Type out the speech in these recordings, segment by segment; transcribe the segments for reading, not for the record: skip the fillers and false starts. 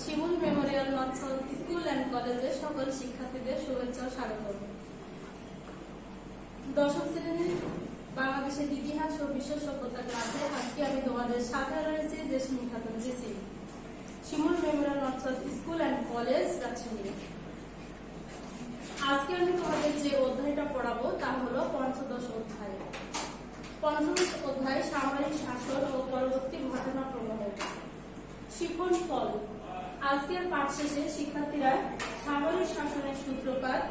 Shimul memorial north school and কলেজের সকল শিক্ষার্থীদের শুভেচ্ছা ও স্বাগত। দশম শ্রেণীর বাংলাদেশের ইতিহাস ও বিশ্ব সভ্যতা ক্লাসে আজকে আমি তোমাদের সাথে রয়েছি Jesmin Khatun Jesy, Shimul memorial north school and college Rajshahi. আজকে আমি তোমাদের যে অধ্যায়টা পড়াবো তা হলো পঞ্চদশ অধ্যায়। পঞ্চদশ অধ্যায় সামরিক শাসন ও পরবর্তী ঘটনা প্রবাহ। শিখন ফল। আজকের পাঠ শেষে শিক্ষার্থীরা সামরিক শাসনের সূত্রপাত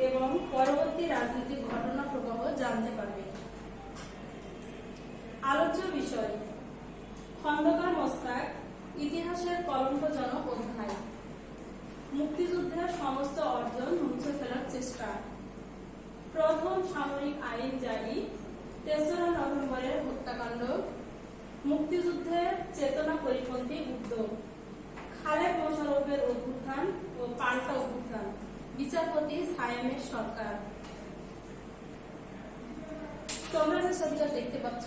এবং পরবর্তী রাজনৈতিক ঘটনা প্রবাহ জানতে পারবে। আলোচ্য বিষয়: খন্দকার মোস্তাক, ইতিহাসের কলঙ্কজনক অধ্যায়। মুক্তিযুদ্ধের সমস্ত অর্জন মুছে ফেলার চেষ্টা। প্রথম সামরিক আইন জারি। ৩রা নভেম্বরের হত্যাকাণ্ড। মুক্তিযুদ্ধের চেতনা পরিপন্থী উদ্যোগ। খালেদ মোশাররফের অভ্যুত্থান ও পাল্টা অভ্যুত্থান। বিচারপতি সায়েমের সরকার। তোমরা যে ছবিটা দেখতে পাচ্ছ,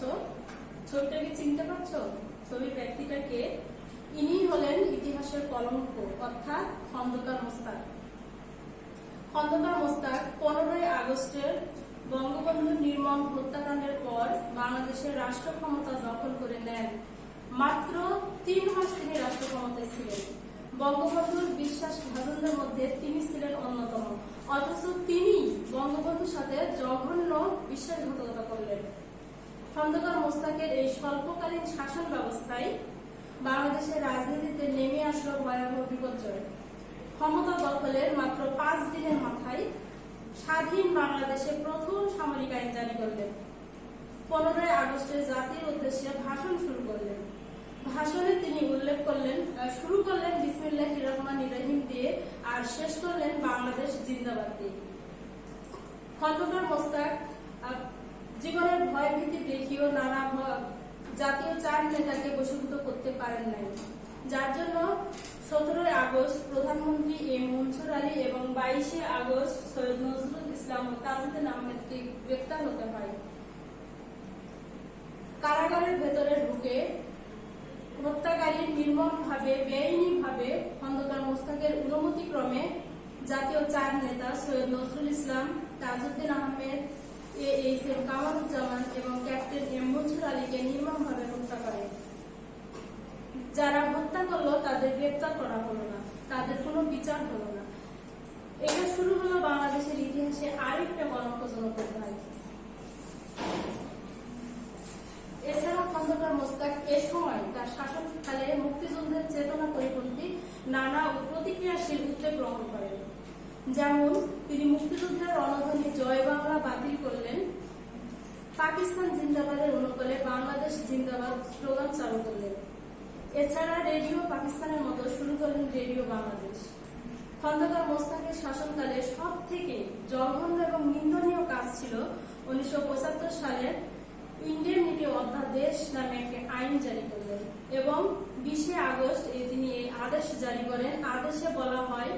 ছবিটাকে চিনতে পারছো? ছবির ব্যক্তিটাকে, ইনি হলেন ইতিহাসের কলঙ্ক অর্থাৎ খন্দকার মোস্তাক। খন্দকার মোস্তাক 15ই আগস্টের বঙ্গবন্ধুর নির্মম হত্যাকাণ্ডের পর বাংলাদেশের রাষ্ট্র ক্ষমতা দখল করে নেন। মাত্র 3 মাস তিনি রাষ্ট্র ক্ষমতায় ছিলেন। বঙ্গবন্ধুর বিশ্বাসভাজনদের মধ্যে তিনি ছিলেন অন্যতম, অথচ তিনি বঙ্গবন্ধুর সাথে জঘন্য বিশ্বাসঘাতকতা করলেন। খন্দকার মোস্তাকের এই স্বল্পকালীন শাসন ব্যবস্থায় বাংলাদেশের রাজনীতিতে নেমে আসলো ভয়াবহ বিপর্যয়। ক্ষমতা দখলের মাত্র 5 দিনের মাথায় স্বাধীন বাংলাদেশে প্রথম সামরিক আইন জারি করলেন। 15ই আগস্টে জাতির উদ্দেশ্যে ভাষণ শুরু করলেন। ভাষণে তিনি শুরু করলেন বিসমিল্লাহির রহমানির রহিম দিয়ে, আর শেষ করলেন বাংলাদেশ জিন্দাবাদ দিয়ে। খন্দকার মোস্তাক জীবনের ভয় ভীতি দেখিয়েও নানা জাতীয় 4 নেতাকে বশীভূত করতে পারেন নাই, যার জন্য 17ই আগস্ট প্রধানমন্ত্রী মনসুর আলী এবং 22শে আগস্ট সৈয়দ নজরুল ইসলাম ও তাজউদ্দিন আহমেদকে গ্রেপ্তার হতে হয়। কারাগারের ভেতরে ঢুকে হত্যাকারীর নির্মমভাবে বেআইনিভাবে খন্দকার মোস্তাকের অনুমতিক্রমে জাতীয় 4 নেতা সৈয়দ নজরুল ইসলাম, তাজউদ্দিন আহমেদ, AHM কামারুজ্জামান এবং ক্যাপ্টেন মনসুর আলীকে নির্মমভাবে হত্যা করে। যারা হত্যা করলো তাদের গ্রেপ্তার করা হলো না, তাদের কোনো বিচার হলো না। এটা শুরু হলো বাংলাদেশের ইতিহাসে আরেকটা কলঙ্কজনক অধ্যায়। এছাড়া খন্দকার মোস্তাক এ সময় তার শাসনকালে মুক্তিযুদ্ধের চেতনা পরিপন্থী নানা প্রতিক্রিয়াশীল উদ্যোগ গ্রহণ করেন। যেমন তিনি মুক্তিযুদ্ধের রণধ্বনি জয় বাংলা বাতিল করলেন, পাকিস্তান জিন্দাবাদের অনুকূলে বাংলাদেশ জিন্দাবাদ স্লোগান চালু করলেন। এছাড়া রেডিও পাকিস্তানের মতো শুরু করলেন রেডিও বাংলাদেশ। খন্দকার মোস্তাকের শাসনকালে সব থেকে জঘন্য এবং নিন্দনীয় কাজ ছিল 1975 সালের ইন্ডেমনিটি অধ্যাদেশ নামে একটি আইন জারি করলেন এবং 20শে আগস্ট তিনি এই আদেশ জারি করেন। আদেশে বলা হয়,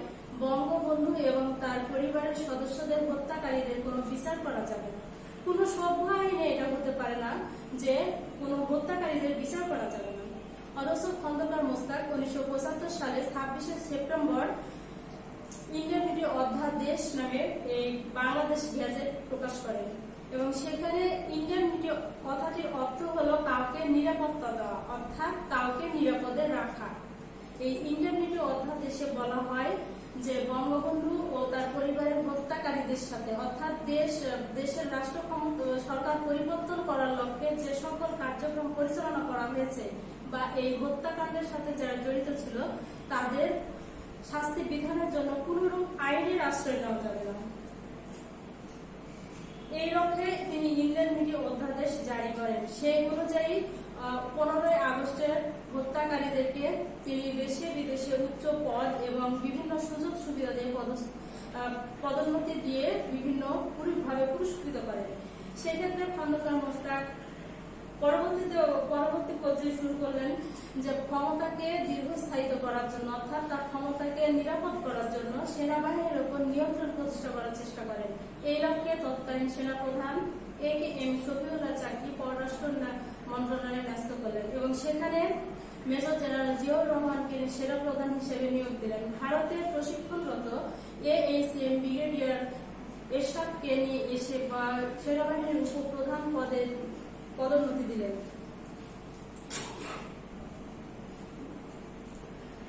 বঙ্গবন্ধু এবং তার পরিবারের সদস্যদের হত্যাকারীদের কোনো বিচার করা যাবে না। কোনো সভ্য আইনে এটা হতে পারে না যে কোনো হত্যাকারীদের বিচার করা যাবে না। অথচ খন্দকার মোস্তাক 1975 সালে 26শে সেপ্টেম্বর ইন্ডেমনিটি অধ্যাদেশ নামে এই বাংলাদেশ গ্যাজেট প্রকাশ করেন এবং সেখানে ইন্ডেমনিটি কথাটির অর্থ হলো কাউকে নিরাপত্তা দেওয়া, অর্থাৎ কাউকে নিরাপদে রাখা। এই ইন্ডেমনিটি অধ্যাদেশে বলা হয় যে বঙ্গবন্ধু ও তার পরিবারের হত্যাকারীদের সাথে, অর্থাৎ দেশের রাষ্ট্র সরকার পরিবর্তন করার লক্ষ্যে যে সকল কার্যক্রম পরিচালনা করা হয়েছে বা এই হত্যাকাণ্ডের সাথে যারা জড়িত ছিল তাদের শাস্তি বিধানের জন্য কোনরূপ আইনের আশ্রয় নেওয়া যাবে না। এই লক্ষ্যে তিনি ইন্ডেমনিটি অধ্যাদেশ জারি করেন। সেই অনুযায়ী 15ই আগস্টের হত্যাকারীদেরকে তিনি দেশে বিদেশে উচ্চ পদ এবং বিভিন্ন সুযোগ সুবিধা দিয়ে পদোন্নতি দিয়ে বিভিন্নভাবে পুরস্কৃত করেন। সেক্ষেত্রে খন্দকার মোস্তাক পরবর্তী পর্যায়ে শুরু করলেন যে ক্ষমতাকে দীর্ঘস্থায়িত করার জন্য, অর্থাৎ তার ক্ষমতাকে নিরাপদ করার জন্য সেনাবাহিনীর উপর নিয়ন্ত্রণ প্রতিষ্ঠা করার চেষ্টা করেন। এই লক্ষ্যে তৎকালীন সেনাপ্রধান AKM শফিউল্লাহ চাকরি পররাষ্ট্র মন্ত্রণালয়ে ন্যস্ত করলেন এবং সেখানে মেজর জেনারেল জিয়াউর রহমানকে সেনাপ্রধান হিসেবে নিয়োগ দিলেন। ভারতের প্রশিক্ষণরত AHM ব্রিগেডিয়ার এরশাদকে নিয়ে এসে সেনাবাহিনীর উপপ্রধান পদে পদোন্নতি দিলেন।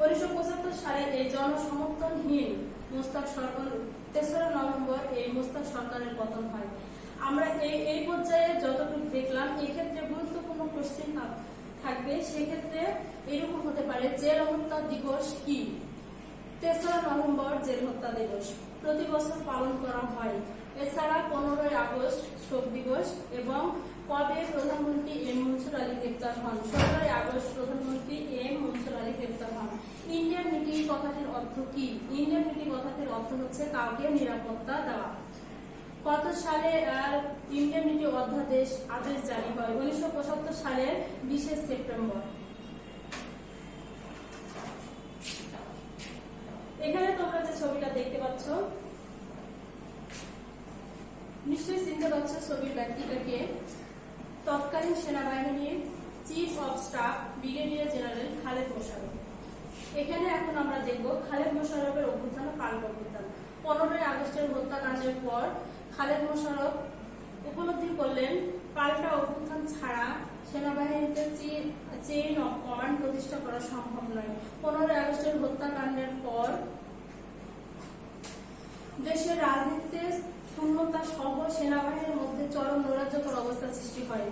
1975 সালে এই জনসমর্থনহীন মোস্তাক সরকার 3রা নভেম্বর এই মোস্তাক সরকারের পতন হয়। আমরা এই পর্যায়ে যতটুকু দেখলাম, এক্ষেত্রে গুরুত্বপূর্ণ কোশ্চেন থাকবে। সেক্ষেত্রে এরকম হতে পারে, জেল হত্যা দিবস কি? 3রা নভেম্বর জেল হত্যা দিবস প্রতি বছর পালন করা হয়। এছাড়া 15ই আগস্ট শোক দিবস এবং কবে প্রধানমন্ত্রী এম মনসুর আলী গ্রেপ্তার হন? 17ই আগস্ট প্রধানমন্ত্রী এম মনসুর আলী গ্রেপ্তার হন। ইন্ডিয়ানিটি কথাটির অর্থ কি? ইন্ডিয়ানিটি কথাটির অর্থ হচ্ছে কাউকে নিরাপত্তা দেওয়া। কত সালে ইন্ডিয়ানিটি অধ্যাদেশ আদেশ জারি হয়? 1975 সালের 20 সেপ্টেম্বর। এখানে তোমরা যে ছবিটা দেখতে পাচ্ছ, নিশ্চয়ই চিনতে পারছো ছবির ব্যক্তিটাকে। তৎকালীন সেনাবাহিনীর chief of staff brigadier general Khaled Mosharraf. এখানে এখন আমরা দেখব খালেদ মোশাররফের অভ্যুত্থান ও পাল্টা অভ্যুত্থান। 15ই আগস্টের হত্যাকাণ্ডের পর খালেদ মোশাররফ উপলব্ধি করলেন পাল্টা অভ্যুত্থান ছাড়া সেনাবাহিনীতে চেইন অফ কমান্ড প্রতিষ্ঠা করা সম্ভব নয়। 15ই আগস্টের হত্যাকাণ্ডের পর দেশের রাজনীতিতে শূন্যতা সহ সেনাবাহিনীর মধ্যে চরম নৈরাজ্যকর অবস্থা সৃষ্টি হয়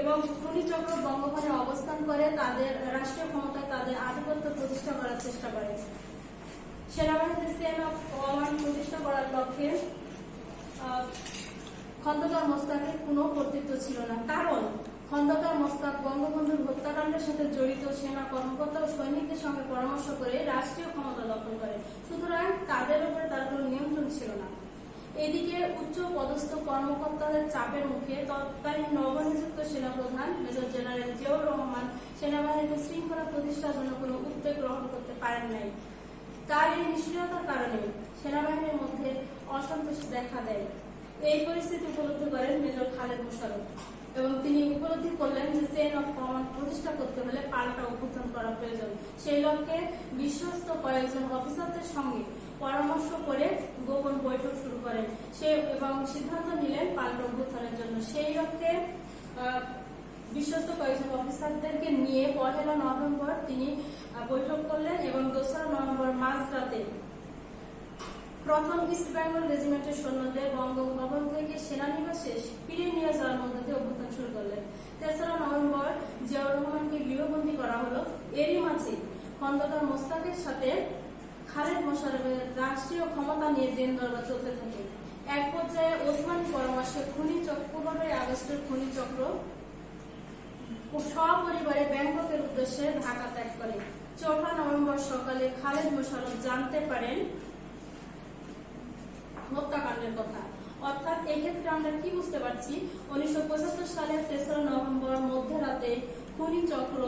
এবং খুনি চক্র বঙ্গভবনে অবস্থান করে তাদের রাষ্ট্রীয় ক্ষমতায় তাদের আধিপত্য প্রতিষ্ঠা করার চেষ্টা করে। সেনাবাহিনীতে চেইন অফ কমান্ড প্রতিষ্ঠা করার লক্ষ্যে খন্দকার মোস্তাকের কোনো কর্তৃত্ব ছিল না, কারণ খন্দকার মোস্তাক বঙ্গবন্ধুর হত্যাকাণ্ডের সাথে জড়িত সেনা কর্মকর্তা ও সৈনিকদের সঙ্গে পরামর্শ করে রাষ্ট্রীয় ক্ষমতা দখল করে। সুতরাং তাদের উপরে তার কোনো নিয়ন্ত্রণ ছিল না। এদিকে উচ্চ পদস্থ কর্মকর্তাদের চাপের মুখে তৎকালীন নবনিযুক্ত সেনাপ্রধান মেজর জেনারেল জিয়াউর রহমান সেনাবাহিনীতে শৃঙ্খলা প্রতিষ্ঠার জন্য কোনো উদ্যোগ গ্রহণ করতে পারেন নাই। তার এই নিষ্ক্রিয়তার কারণে সেনাবাহিনীর মধ্যে অসন্তোষ দেখা দেয়। এই পরিস্থিতি উপলব্ধি করেন মেজর খালেদ মোশাররফ এবং তিনি উপলব্ধি করলেন যে চেইন অফ কমান্ড প্রতিষ্ঠা করতে হলে পাল্টা অভ্যুত্থান করা প্রয়োজন। সেই লক্ষ্যে বিশ্বস্ত কয়েকজন অফিসারদের সঙ্গে পরামর্শ করে গোপন বৈঠক শুরু করেন এবং সিদ্ধান্ত নিলেন পাল্টা অভ্যুত্থানের জন্য। সেই লক্ষ্যে বিশ্বস্ত কয়েকজন অফিসারদেরকে নিয়ে 1 নভেম্বর তিনি বৈঠক করলেন এবং 2 নভেম্বর মাঝরাতে প্রথম ইস্ট বেঙ্গল রেজিমেন্টের সৈন্যদের বঙ্গভবন থেকে সেনানিবাসে ফিরিয়ে নিয়ে যাওয়ার মধ্য দিয়ে অভ্যুত্থান শুরু করলেন। 3 নভেম্বর জিয়াউর রহমানকে গৃহবন্দী করা হলো। এরই মাঝে খন্দকার মোস্তাকের সাথে খালেদ মোশাররফের রাষ্ট্রীয় ক্ষমতা নিয়ে দিন দরবার চলতে থাকে। এক পর্যায়ে ওসমানী পরামর্শে 15ই আগস্টের খুনি চক্র সপরিবারে ব্যাংককের উদ্দেশ্যে ঢাকা ত্যাগ করে। 4 নভেম্বর সকালে খালেদ মোশাররফ জানতে পারেন হত্যাকাণ্ডের কথা। অর্থাৎ এক্ষেত্রে আমরা কি বুঝতে পারছি, 1975 সালের 3 নভেম্বর মধ্যরাতে খুনি চক্র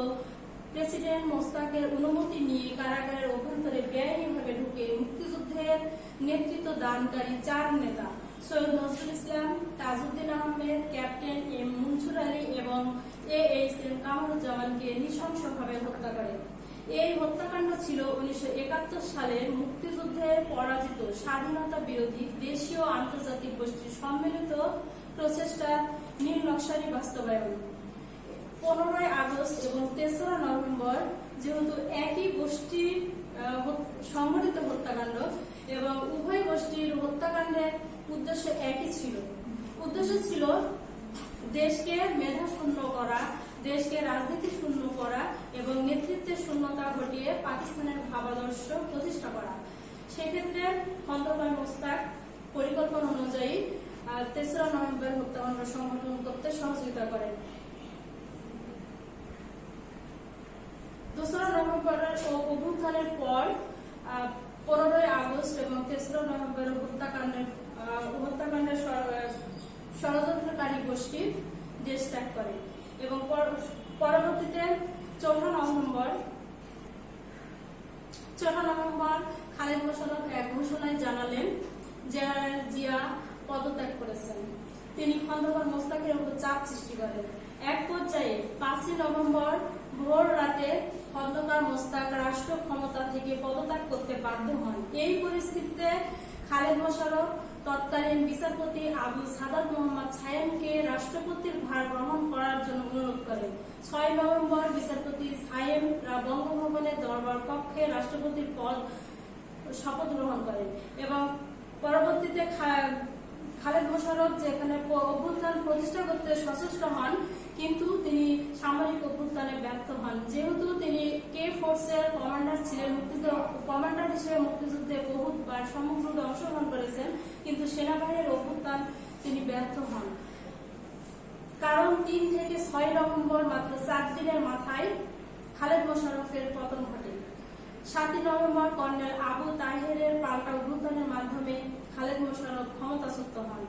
প্রেসিডেন্ট মোস্তাকের অনুমতি নিয়ে কারাগারের অভ্যন্তরে বেআইনিভাবে ঢুকে মুক্তিযুদ্ধের নেতৃত্ব দানকারী 4 নেতা সৈয়দ নজরুল ইসলাম, তাজউদ্দিন আহমেদ, ক্যাপ্টেন এম মনসুর আলী এবং AHM কামরুজ্জামানকে নৃশংসভাবে হত্যা করে। এই হত্যাকাণ্ড ছিল 1971 সালের মুক্তিযুদ্ধের পরাজিত স্বাধীনতা বিরোধী দেশীয় আন্তর্জাতিক গোষ্ঠীর সম্মিলিত প্রচেষ্টার নীল নকশারই বাস্তবায়ন। 15ই আগস্ট এবং 3 নভেম্বর যেহেতু একই গোষ্ঠীর সংঘটিত হত্যাকাণ্ড এবং উভয় গোষ্ঠীর হত্যাকাণ্ডের উদ্দেশ্য একই ছিল। উদ্দেশ্য ছিল দেশকে মেধা শূন্য করা, দেশকে রাজনীতি শূন্য করা এবং নেতৃত্বের শূন্যতা ঘটিয়ে পাকিস্তানের ভাবাদর্শ প্রতিষ্ঠা করা। সেক্ষেত্রে খন্দকার মোস্তাক পরিকল্পনা অনুযায়ী 3 নভেম্বর হত্যাকাণ্ড সংগঠন করতে সহযোগিতা করেন। 2 নভেম্বরের অভ্যুত্থানের পর 15ই আগস্ট এবং 3 নভেম্বরের হত্যাকাণ্ডের ষড়যন্ত্রকারী গোষ্ঠী দেশ ত্যাগ করে এবং পরবর্তীতে 4 নভেম্বর খালেদ মোশাররফ এক ঘোষণায় জানালেন জেনারেল জিয়া পদত্যাগ করেছেন। তিনি খন্দকার মোস্তাকের উপর চাপ সৃষ্টি করেন। এক পর্যায়ে 5 নভেম্বর ভোর রাতে খন্দকার মোস্তাক রাষ্ট্র ক্ষমতা থেকে পদত্যাগ করতে বাধ্য হন। এই পরিস্থিতিতে খালেদ মোশাররফ তৎকালীন বিচারপতি আবু সাদাত মোহাম্মদ সায়েমকে রাষ্ট্রপতির ভার গ্রহণ করার জন্য অনুরোধ করেন। 6 নভেম্বর বিচারপতি সায়েম বঙ্গভবনের দরবার কক্ষে রাষ্ট্রপতির পদ শপথ গ্রহণ করেন এবং পরবর্তীতে খালেদ মোশাররফ যেখানে অভ্যুত্থান প্রতিষ্ঠা করতে সচেষ্ট হন, কিন্তু তিনি সামরিক অভ্যুত্থানে ব্যর্থ হন। যেহেতু তিনি কে ফোর্সের কমান্ডার ছিলেন, কমান্ডার হিসেবে মুক্তিযুদ্ধে বহুবার সম্মুখ যুদ্ধে অংশগ্রহণ করেছেন, কিন্তু সেনাবাহিনীর অভ্যুত্থান তিনি ব্যর্থ হন। কারণ 3 থেকে 6 নভেম্বর মাত্র 4 দিনের মাথায় খালেদ মোশাররফের পতন ঘটে। 7 নভেম্বর কর্নেল আবু তাহেরের পাল্টা অভ্যুত্থানের মাধ্যমে খালেদ মোশাররফ ক্ষমতাচ্যুত হন।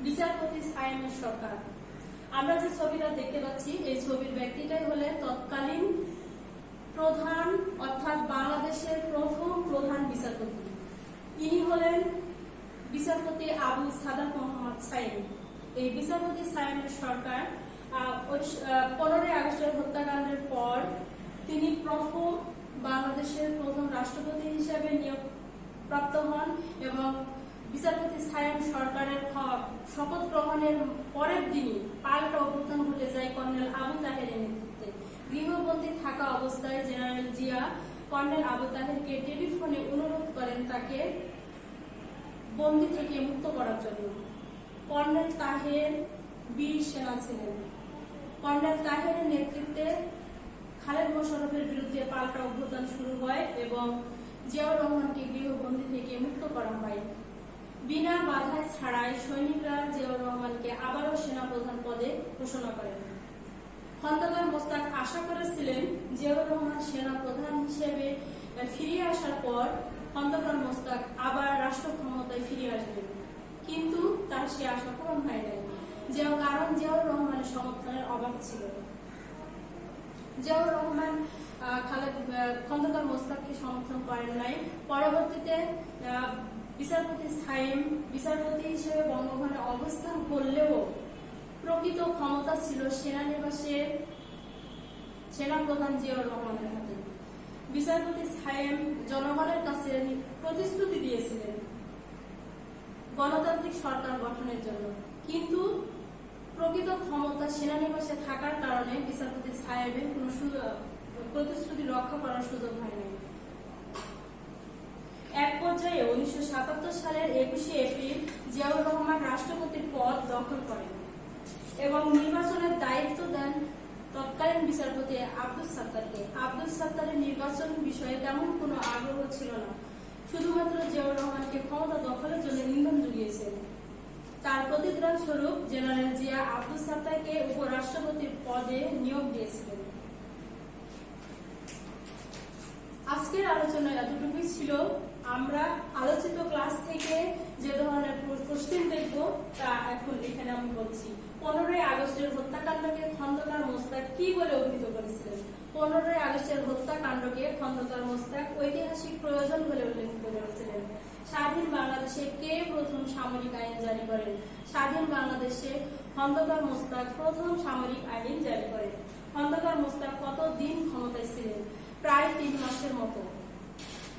বিচারপতি সায়েমের সরকার। আমরা যে ছবিটা দেখতে পাচ্ছি, এই ছবির ব্যক্তিটাই হলেন তৎকালীন প্রধান অর্থাৎ বাংলাদেশের প্রথম প্রধান বিচারপতি। ইনি হলেন বিচারপতি আবু সাদাত মোহাম্মদ সায়েম। এই বিচারপতি সায়েমের সরকার 15 আগস্টের হত্যাকাণ্ডের পর তিনি বাংলাদেশের প্রথম রাষ্ট্রপতি হিসেবে নিয়োগ প্রাপ্ত হন এবং বিচারপতি সায়েম সরকারের শপথ গ্রহণের পরের দিনই পাল্টা অভ্যুত্থান ঘটে যায় কর্নেল আবু তাহেরের নেতৃত্বে। গৃহবন্দী থাকা অবস্থায় জেনারেল জিয়া কর্নেল আবু তাহেরকে টেলিফোনে অনুরোধ করেন তাকে বন্দী থেকে মুক্ত করার জন্য। কর্নেল তাহের বীর সেনা ছিলেন। কর্নেল তাহেরের নেতৃত্বে খালেদ মোশাররফের বিরুদ্ধে পাল্টা অভ্যুত্থান শুরু হয় এবং জিয়াউর রহমানকে গৃহবন্দী থেকে মুক্ত করা হয়। বিনা বাধা ছাড়াই সৈনিকরা জিয়াউর রহমানকে আবারও সেনাপ্রধান পদে ঘোষণা করেন। খন্দকার মোস্তাক আশা করেছিলেন জিয়াউর রহমান সেনাপ্রধান হিসেবে ফিরে আসার পর খন্দকার মোস্তাক আবার রাষ্ট্র ক্ষমতায় ফিরে আসবেন, কিন্তু তার সে আশা পূরণ হয় নাই, কারণ জিয়াউর রহমানের সমর্থনের অভাব ছিল। জিয়াউর রহমান খন্দকার মোস্তাককে সমর্থন করেন নাই। পরবর্তীতে বিচারপতি সায়েম বিচারপতি হিসেবে বঙ্গভবনে অবস্থান করলেও প্রকৃত ক্ষমতা ছিল সেনানিবাসের সেনাপ্রধান জিয়াউর রহমানের হাতে। বিচারপতি সায়েম জনগণের কাছে প্রতিশ্রুতি দিয়েছিলেন গণতান্ত্রিক সরকার গঠনের জন্য, কিন্তু প্রকৃত ক্ষমতা সেনানিবাসে থাকার কারণে বিচারপতি সায়েমের কোন প্রতিশ্রুতি রক্ষা করার সুযোগ হয়নি। এক পর্যায়ে 1977 সালের 21শে এপ্রিল জিয়াউর রহমান রাষ্ট্রপতির পদ দখল করেন এবং নির্বাচনের দায়িত্ব দেন তৎকালীন বিচারপতি আব্দুস সাত্তারকে। আব্দুস সাত্তারের নির্বাচন বিষয়ে তেমন কোনো আগ্রহ ছিল না, শুধুমাত্র জিয়াউর রহমানকে ক্ষমতা দখলের জন্য ইন্ধন জুগিয়েছেন। তার প্রতিদান স্বরূপ জেনারেল জিয়া আব্দুস সাত্তারকে উপরাষ্ট্রপতির পদে নিয়োগ দিয়েছিলেন। আজকের আলোচনা এতটুকুই ছিল। আমরা আলোচিত ক্লাস থেকে যে ধরনের কোশ্চেন দেখব তা এখন এখানে আমি বলছি। 15 আগস্টের হত্যাকাণ্ডকে খন্দকার মোস্তাক কি বলে অভিহিত করেছিলেন? 15 আগস্টের হত্যাকাণ্ডকে খন্দকার মোস্তাক ঐতিহাসিক প্রয়োজন বলে উল্লেখ করেছিলেন। স্বাধীন বাংলাদেশে কে প্রথম সামরিক আইন জারি করেন? স্বাধীন বাংলাদেশে খন্দকার মোস্তাক প্রথম সামরিক আইন জারি করেন। খন্দকার মোস্তাক কতদিন ক্ষমতায় ছিলেন? প্রায় 3 মাসের মতো।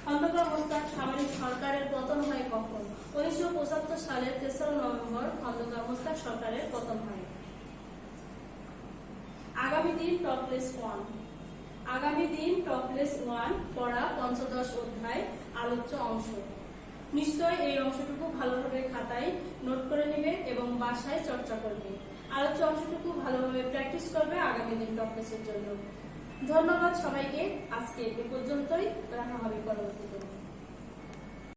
খন্দকার মোস্তাক সামরিক সরকারের পতন হয় কখন? 1975 সালের 3 নভেম্বর খন্দকার মোস্তাক সরকারের পতন হয়। আগামী দিন টপলেস 1। আগামী দিন টপলেস 1 পড়া 15 অধ্যায় আলোচ্য অংশ। নিশ্চয় এই অংশটুকু ভালোভাবে খাতায় নোট করে নেবে এবং বাসায় চর্চা করবে। আলোচ্য অংশটুকু ভালোভাবে প্র্যাকটিস করবে আগামী দিন টপলেসের জন্য। ধন্যবাদ সবাইকে। আজকে এ পর্যন্তই, দেখা হবে পরবর্তীতে।